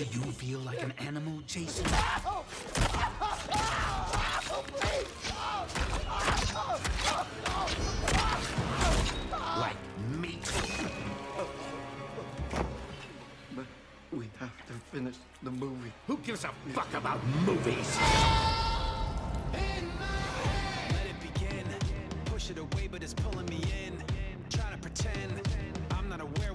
Do you feel like an animal, Jason? Like meat? But we have to finish the movie. Who gives a fuck about movies? Let it begin. Push it away, but it's pulling me